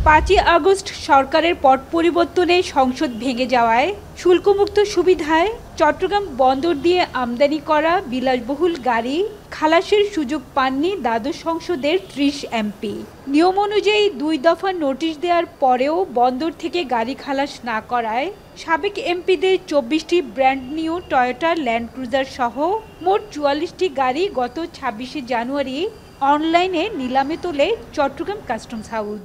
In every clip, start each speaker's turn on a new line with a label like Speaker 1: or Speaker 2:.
Speaker 1: 5 August সরকারের পট পরিবর্তনে সংসদ ভেঙে যাওয়ায় শুল্কমুক্ত সুবিধায় চট্টগ্রাম বন্দর দিয়ে আমদানি করা বিলাসবহুল গাড়ি খালাসের সুযোগ পাননি দ্বাদশ সংসদের 30 এমপি। নিয়ম অনুযায়ী 2 দফা নোটিশ দেওয়ার পরেও বন্দর থেকে গাড়ি খালাস না করায় সাবেক এমপিদের 24টি brand new Toyota Land Cruiser সহ মোট 44টি গাড়ি গত 26 জানুয়ারি অনলাইনে নিলামে তোলে চট্টগ্রাম কাস্টমস হাউজ।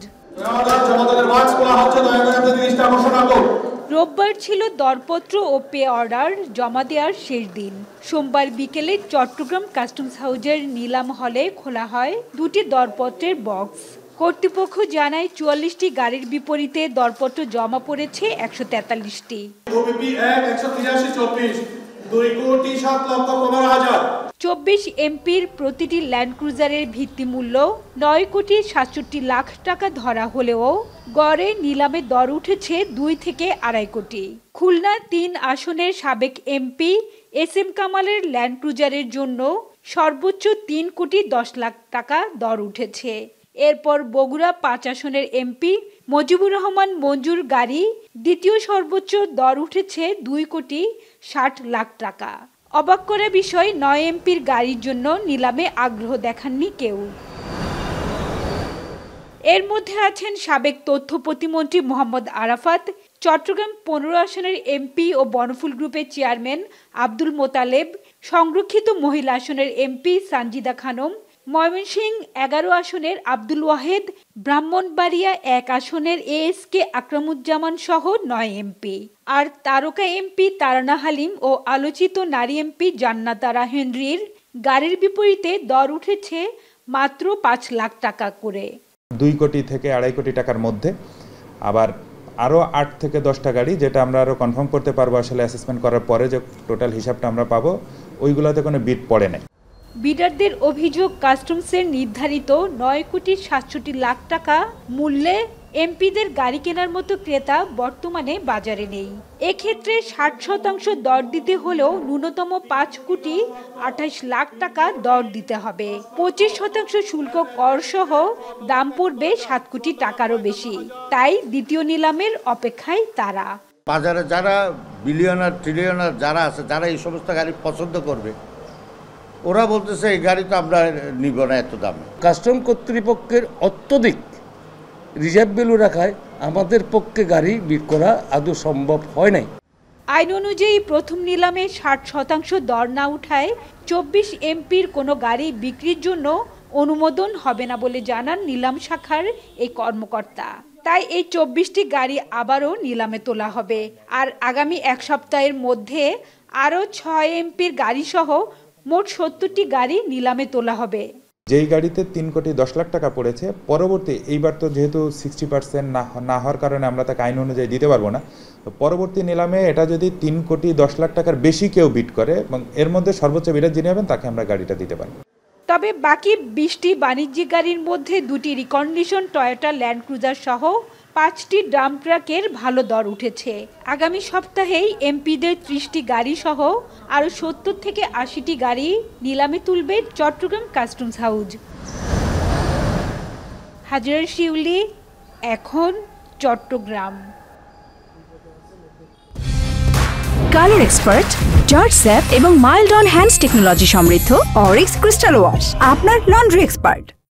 Speaker 1: রোববার ছিল দরপত্র ও পে অর্ডার জমা দেওয়ার শেষ দিন। সোমবার বিকেলে চট্টগ্রাম কাস্টমস হাউজের নিলাম হলে খোলা হয় 2টি দরপত্রের বক্স। কর্তৃপক্ষ জানায় 44টি গাড়ির বিপরীতে দরপত্র জমা পড়েছে 143টি। 24 এমপির প্রতিটি ল্যান্ড ক্রুজারের ভিত্তিমূল্য 9,67 লাখ টাকা ধরা হলেও গড়ে নিলামে দর উঠেছে 2 থেকে 2.5 কোটি। খুলনা 3 আসনের সাবেক এমপি SM কামালের ল্যান্ড ক্রুজারের জন্য সর্বোচ্চ 3,10 লাখ টাকা দর উঠেছে। এরপর বগুড়া 5 আসনের এমপি মজিবুর রহমান মঞ্জুর গাড়ি দ্বিতীয় সর্বোচ্চ দর উঠেছে 2,60 লাখ টাকা। অবাক করা বিষয় 9 এমপির গাড়ির জন্য নিলামে আগ্রহ দেখাননি কেউ। এর মধ্যে আছেন সাবেক তথ্য প্রতিমন্ত্রী মোহাম্মদ আরাফাত, চট্টগ্রাম 15 আসনের এমপি ও বনফুল গ্রুপের চেয়ারম্যান আব্দুল মোতালেব, সংরক্ষিত মহিলা আসনের এমপি সানজিদা খানম, ময়মনসিংহ 11 আসনের আব্দুল ওয়াহেদ, ব্রাহ্মণবাড়িয়া 1 আসনের ASK আকরামুজ্জামান সহ 9 এমপি। আর তারকা এমপি তারানা হালিম ও আলোচিত নারী এমপি জান্নাতারা হেনরির গাড়ির বিপরীতে দর উঠেছে মাত্র 5 লাখ টাকা করে।
Speaker 2: 2 কোটি থেকে 2.5 কোটি টাকার মধ্যে। আবার আরও 8 থেকে 10টা গাড়ি, যেটা আমরা আরও কনফার্ম করতে পারবো আসলে অ্যাসেসমেন্ট করার পরে যে টোটাল হিসাবটা আমরা পাবো, ওইগুলোতে কোনো বিড পড়ে নাই।
Speaker 1: বিডারদের অভিযোগ কাস্টমসের নির্ধারিত 9,67 লাখ টাকা মূল্যে এমপিদের গাড়ি কেনার মতো ক্রেতা বর্তমানে বাজারে নেই। এক্ষেত্রে 60% দর দিতে হলেও ন্যূনতম 5,28 লাখ টাকা দর দিতে হবে। 25% শুল্ক কর সহ দাম পড়বে 7 কোটি টাকারও বেশি। তাই দ্বিতীয় নিলামের অপেক্ষায় তারা।
Speaker 3: বাজারে যারা বিলিয়নার ট্রিলিয়নার যারা আছে, যারা এই সমস্ত গাড়ি পছন্দ করবে, ওরা বলতেছে এই গাড়ি তো আমরা নিব না এত দামে।
Speaker 4: কাস্টম কর্তৃপক্ষের অত্যধিক রিজার্ভ ভ্যালু রাখায় আমাদের পক্ষে গাড়ি বিক্রি করা আদৌ সম্ভব হয় নাই।
Speaker 1: আইন অনুযায়ী প্রথম নিলামে 60% দর না উঠায় 24 এমপির কোনো গাড়ি বিক্রির জন্য অনুমোদন হবে না বলে জানান নিলাম শাখার এই কর্মকর্তা। তাই এই 24টি গাড়ি আবারও নিলামে তোলা হবে। আর আগামী 1 সপ্তাহের মধ্যে আরও 6 এমপির গাড়ি সহ মোট 70টি গাড়ি নিলামে তোলা হবে।
Speaker 2: যেই গাড়িতে 3,10 লাখ টাকা পড়েছে, পরবর্তী এইবার তো যেহেতু 60% না হওয়ার কারণে আমরা তাকে আইন অনুযায়ী দিতে পারবো না, তো পরবর্তী নিলামে এটা যদি 3,10 লাখ টাকার বেশি কেউ বিড করে এবং এর মধ্যে সর্বোচ্চ বিডার যিনি হবেন তাকে আমরা গাড়িটা দিতে পারবো।
Speaker 1: তবে বাকি 20টি বাণিজ্যিক গাড়ির মধ্যে 2টি রিকন্ডিশন টয়োটা ল্যান্ড ক্রুজার সহ 5টি ডাম্প ট্রাকের ভালো দর উঠেছে। আগামী সপ্তাহেই এমপিদের 30টি গাড়ি সহ আরও 70 থেকে 80টি গাড়ি নিলামে তুলবে চট্টগ্রাম কাস্টমস হাউজ। হাজরা শিউলি, এখন চট্টগ্রাম।
Speaker 5: কালার এক্সপার্ট, জর্জ স্যাপ এবং মাইল্ড অন হ্যান্ডস টেকনোলজি সমৃদ্ধ অরিক্স ক্রিস্টাল ওয়াশ আপনার লন্ড্রি এক্সপার্ট।